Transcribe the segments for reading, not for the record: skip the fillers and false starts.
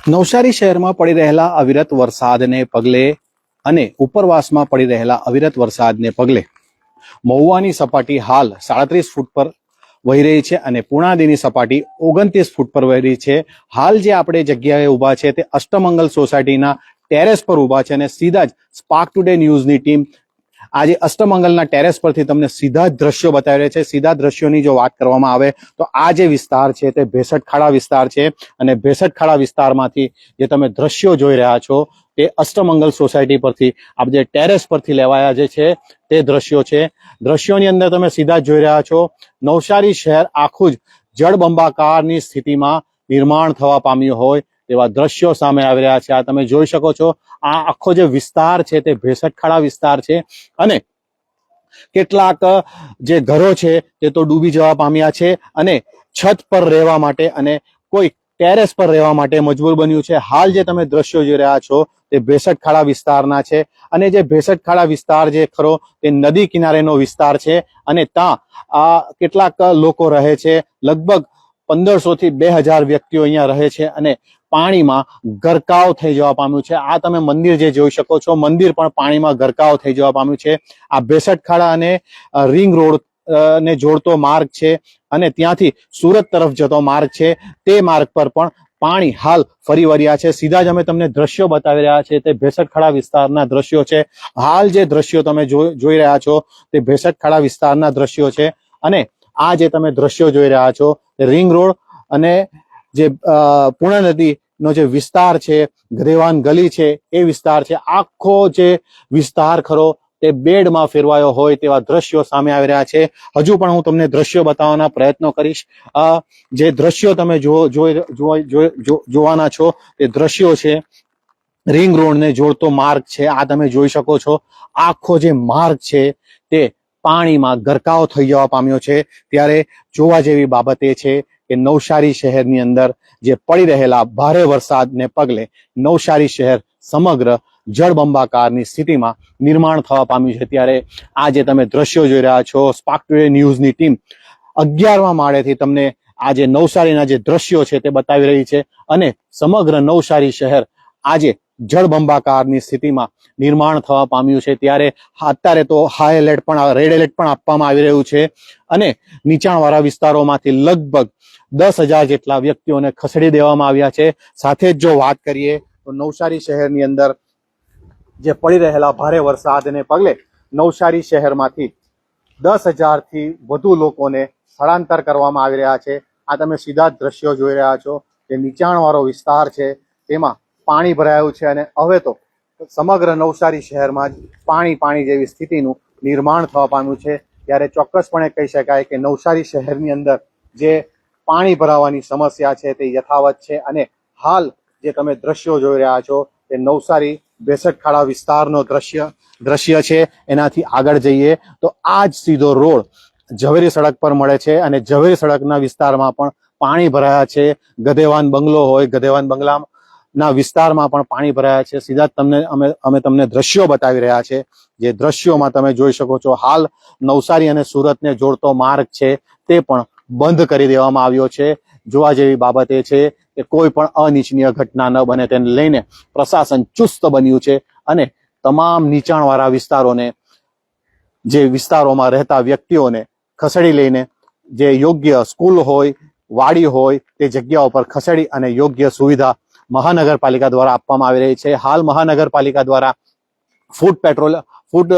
નવસારી શહેરમાં પડી રહેલા અવિરત વરસાદને પગલે અને ઉપરવાસમાં પડી રહેલા અવિરત વરસાદને પગલે મહુવાની સપાટી હાલ 37 ફૂટ પર વહી રહી છે અને પૂર્ણાદીની સપાટી 29 ફૂટ પર વહી રહી છે। હાલ જે આપણે જગ્યાએ ઊભા છે તે અષ્ટમંગલ સોસાયટીના ટેરેસ પર ઊભા છે અને સીધા જ સ્પાર્ક ટુડે ન્યૂઝની ટીમ આજે અષ્ટમંગલના ટેરેસ પરથી તમને સીધા જ દ્રશ્યો બતાવી રહ્યા છે। સીધા દ્રશ્યોની જો વાત કરવામાં આવે તો આ જે વિસ્તાર છે તે ભેસટખાડા વિસ્તાર છે અને ભેસટખાડા વિસ્તારમાંથી જે તમે દ્રશ્યો જોઈ રહ્યા છો તે અષ્ટમંગલ સોસાયટી પરથી આ જે ટેરેસ પરથી લેવાયા જે છે તે દ્રશ્યો છે। દ્રશ્યોની અંદર તમે સીધા જ જોઈ રહ્યા છો નવસારી શહેર આખું જ જળબંબાકારની સ્થિતિમાં નિર્માણ થવા પામ્યું હોય તેવા દ્રશ્યો સામે આવી રહ્યા છે। આ તમે જોઈ શકો છો આ આખો જે વિસ્તાર છે તે ભેસટખાડા વિસ્તાર છે અને કેટલાક જે ઘરો છે તે તો ડૂબી જવા પામ્યા છે અને છત પર રહેવા માટે અને કોઈ ટેરેસ પર રહેવા માટે મજબૂર બન્યું છે। હાલ જે તમે દ્રશ્યો જોઈ રહ્યા છો તે ભેસટખાડા વિસ્તારના છે અને જે ભેસટખાડા વિસ્તાર જે ખરો તે નદી કિનારેનો વિસ્તાર છે અને ત્યાં આ કેટલાક લોકો રહે છે। લગભગ 1500 થી 2000 વ્યક્તિઓ અહીંયા રહે છે અને પાણીમાં ગરકાવ થઈ જવા પામ્યું છે। આ તમે મંદિર જે જોઈ શકો છો મંદિર પણ પાણીમાં ગરકાવ થઈ જવા પામ્યું છે। આ ભેસટખાડા અને રિંગ રોડ ને જોડતો માર્ગ છે અને ત્યાંથી સુરત તરફ જતો માર્ગ છે તે માર્ગ પર પણ પાણી હાલ ફરી વળ્યા છે। સીધા જ અમે તમને દ્રશ્યો બતાવી રહ્યા છે તે ભેસટખાડા વિસ્તારના દ્રશ્યો છે। હાલ જે દ્રશ્યો તમે જોઈ રહ્યા છો તે ભેસટખાડા વિસ્તારના દ્રશ્યો છે અને આ જે તમે દ્રશ્યો જોઈ રહ્યા છો તે રિંગ રોડ અને જે પૂર્ણા નદીનો જે વિસ્તાર છે ગધેવાન ગલી છે એ વિસ્તાર છે। આખો જે વિસ્તાર ખરો તે બેડમાં ફેરવાયો હોય તેવા દ્રશ્યો સામે આવી રહ્યા છે। હજુ પણ હું તમને દ્રશ્યો બતાવવાના પ્રયત્નો કરીશ। જે દ્રશ્યો તમે જોવાના છો તે દ્રશ્યો છે રિંગ રોડને જોડતો માર્ગ છે। આ તમે જોઈ શકો છો આખો જે માર્ગ છે તે પાણીમાં ગરકાવ થઈ જવા પામ્યો છે। ત્યારે જોવા જેવી બાબત એ છે કે નવસારી શહેરની અંદર જે પડી રહેલા ભારે વરસાદને પગલે નવસારી શહેર સમગ્ર જળબંબાકારની સ્થિતિમાં નિર્માણ થવા પામ્યું છે। ત્યારે આ જે તમે દ્રશ્યો જોઈ રહ્યા છો સ્પાર્ક ટુડે ન્યૂઝની ટીમ 11મા માળેથી તમને આ જે નવસારીના જે દ્રશ્યો છે તે બતાવી રહી છે અને સમગ્ર નવસારી શહેર આજે જળબંબાકારની સ્થિતિમાં નિર્માણ થવા પામ્યું છે। ત્યારે અત્યારે તો હાઈ એલર્ટ પણ રેડ એલર્ટ પણ આપવામાં આવી રહ્યું છે અને નીચાણવાળા વિસ્તારોમાંથી લગભગ 10,000 જેટલા વ્યક્તિઓને ખસેડી દેવામાં આવ્યા છે। સાથે જ જો વાત કરીએ તો નવસારી શહેરની અંદર જે પડી રહેલા ભારે વરસાદને પગલે નવસારી શહેરમાંથી 10,000 થી વધુ લોકોને સ્થળાંતર કરવામાં આવી રહ્યા છે। આ તમે સીધા જ દ્રશ્યો જોઈ રહ્યા છો જે નીચાણવાળો વિસ્તાર છે તેમાં પાણી ભરાયું છે અને હવે તો સમગ્ર નવસારી શહેરમાં જ પાણી જેવી સ્થિતિનું નિર્માણ થવા પામ્યું છે। ત્યારે ચોક્કસપણે કહી શકાય કે નવસારી શહેરની અંદર જે પાણી ભરાવાની સમસ્યા છે તે યથાવત છે અને હાલ જે તમે દ્રશ્યો જોઈ રહ્યા છો તે નવસારી ભેસટખાડા વિસ્તારનો દ્રશ્ય છે। એનાથી આગળ જઈએ તો આ જ સીધો રોડ ઝવેરી સડક પર મળે છે અને ઝવેરી સડકના વિસ્તારમાં પણ પાણી ભરાયા છે। ગધેવાન બંગલો હોય ગધેવાન બંગલાના વિસ્તારમાં પણ પાણી ભરાયા છે। સીધા અમે તમને દ્રશ્યો બતાવી રહ્યા છે। જે દ્રશ્યોમાં તમે જોઈ શકો છો હાલ નવસારી અને સુરતને જોડતો માર્ગ છે તે પણ બંધ કરી દેવામાં આવ્યો છે। જોવા જેવી બાબત એ છે કે કોઈ પણ અનિચ્છનીય ઘટના ન બને તેને લઈને પ્રશાસન ચુસ્ત બન્યું છે અને તમામ નીચાણવાળા વિસ્તારોને જે વિસ્તારોમાં રહેતા વ્યક્તિઓને ખસેડી લઈને જે યોગ્ય સ્કૂલ હોય વાડી હોય તે જગ્યાઓ પર ખસેડી અને યોગ્ય સુવિધા મહાનગરપાલિકા દ્વારા આપવામાં આવી રહી છે। હાલ મહાનગરપાલિકા દ્વારા ફૂડ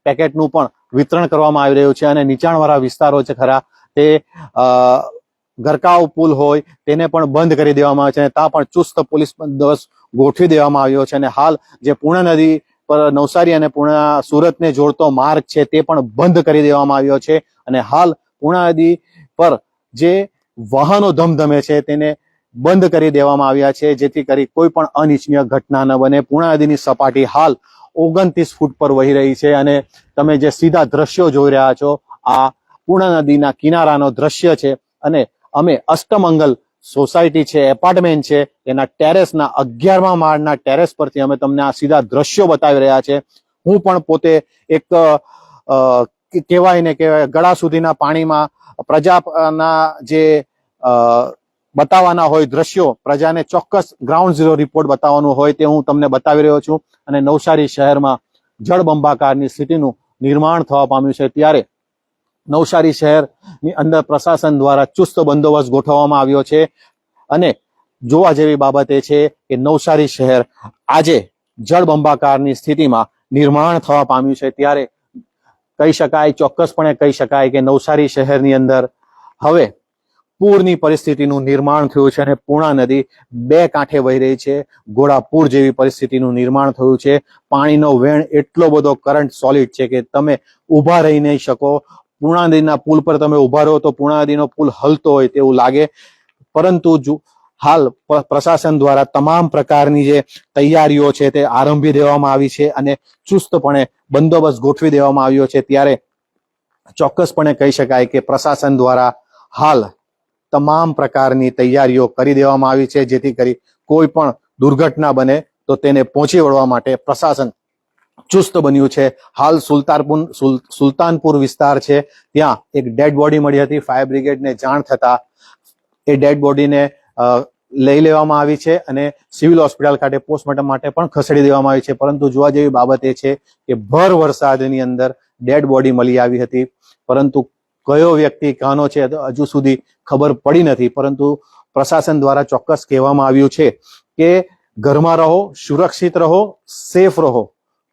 પેકેટનું પણ વિતરણ કરવામાં આવી રહ્યું છે અને નીચાણવાળા વિસ્તારો છે ખરા તે ગરકાવ પુલ હોય તેને પણ બંધ કરી દેવામાં આવે છે અને ત્યાં પણ ચુસ્ત પોલીસ બંદોબસ્ત ગોઠવી દેવામાં આવ્યો છે અને હાલ જે પૂર્ણા નદી પર નવસારી અને પૂર્ણા સુરતને જોડતો માર્ગ છે તે પણ બંધ કરી દેવામાં આવ્યો છે અને હાલ પૂર્ણા નદી પર જે વાહનો ધમધમે છે તેને બંધ કરી દેવામાં આવ્યા છે જેથી કરી કોઈ પણ અનિચ્છનીય ઘટના ન બને। પૂર્ણા નદીની સપાટી હાલ 29 ફૂટ પર વહી રહી છે અને તમે જે સીધા દ્રશ્યો જોઈ રહ્યા છો આ પૂર્ણા નદીના કિનારાનો દ્રશ્ય છે અને અમે અષ્ટમંગલ સોસાયટી છે એપાર્ટમેન્ટ છે એના ટેરેસના 11મા માળના ટેરેસ પરથી અમે તમને આ સીધા દ્રશ્યો બતાવી રહ્યા છે। હું પણ પોતે એક કહેવાય ગળા સુધીના પાણીમાં પ્રજાના જે બતાવવાના હોય દ્રશ્યો, પ્રજાને ચોક્કસ ગ્રાઉન્ડ ઝીરો રિપોર્ટ બતાવવાનું હોય તે હું તમને બતાવી રહ્યો છું. અને નવસારી શહેરમાં જળબંબાકારની સ્થિતિનું નિર્માણ થવા પામ્યું છે, ત્યારે નવસારી શહેરની અંદર પ્રશાસન દ્વારા ચુસ્ત બંદોબસ્ત ગોઠવવામાં આવ્યો છે. અને જોવા જેવી બાબત એ છે કે નવસારી શહેર આજે જળબંબાકારની સ્થિતિમાં નિર્માણ થવા પામ્યું છે, ત્યારે કહી શકાય, ચોક્કસપણે કહી શકાય કે નવસારી શહેરની અંદર હવે પૂરની પરિસ્થિતિનું નિર્માણ થયું છે અને પૂર્ણા નદી બે કાંઠે વહી રહી છે. ઘોડાપૂર જેવી પરિસ્થિતિનું નિર્માણ થયું છે. પાણીનો વેણ એટલો બધો કરંટ સોલિડ છે કે તમે ઊભા રહી નહીં શકો. પૂર્ણા નદીના પુલ પર તમે ઊભા રહો તો પૂર્ણા નદીનો પુલ હલતો હોય તેવું લાગે. પરંતુ હાલ પ્રશાસન દ્વારા તમામ પ્રકારની જે તૈયારીઓ છે તે આરંભી દેવામાં આવી છે અને ચુસ્તપણે બંદોબસ્ત ગોઠવી દેવામાં આવ્યો છે, ત્યારે ચોક્કસપણે કહી શકાય કે પ્રશાસન દ્વારા હાલ તમામ પ્રકારની તૈયારીઓ કરી દેવામાં આવી છે, જેથી કરી કોઈ પણ દુર્ઘટના બને તો તેને પહોંચી વળવા માટે પ્રશાસન ચુસ્ત બન્યું છે. હાલ સુલતાનપુર વિસ્તાર છે, ત્યાં એક ડેડ બોડી મળી હતી. ફાયર બ્રિગેડને જાણ થતા એ ડેડ બોડીને લઈ લેવામાં આવી છે અને સિવિલ હોસ્પિટલ ખાતે પોસ્ટમોર્ટમ માટે પણ ખસેડી દેવામાં આવી છે. પરંતુ જોવા જેવી બાબત એ છે કે ભર વરસાદની અંદર ડેડ બોડી મળી આવી હતી, પરંતુ કયો વ્યક્તિ કાનો છે હજુ સુધી ખબર પડી નથી. પરંતુ પ્રશાસન દ્વારા ચોક્કસ કહેવામાં આવ્યું છે કે ઘરમાં રહો, સુરક્ષિત રહો, સેફ રહો,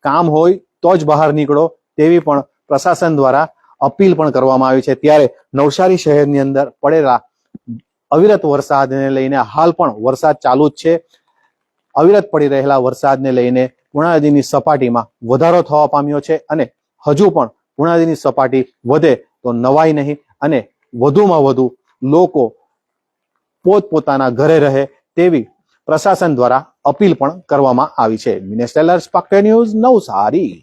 કામ હોય તો જ બહાર નીકળો, તેવી પણ પ્રશાસન દ્વારા અપીલ પણ કરવામાં આવી છે. ત્યારે નવસારી શહેરની અંદર પડેલા અવિરત વરસાદને લઈને હાલ પણ વરસાદ ચાલુ જ છે. અવિરત પડી રહેલા વરસાદને લઈને પૂર્ણા નદીની સપાટીમાં વધારો થવા પામ્યો છે અને હજુ પણ પૂર્ણા નદીની સપાટી વધે તો નવાઈ નહીં અને વધુમાં વધુ લોકો પોતપોતાના ઘરે રહે તેવી પ્રશાસન દ્વારા અપીલ પણ કરવામાં આવી છે. Minesh Tailor, Spark News, Navsari.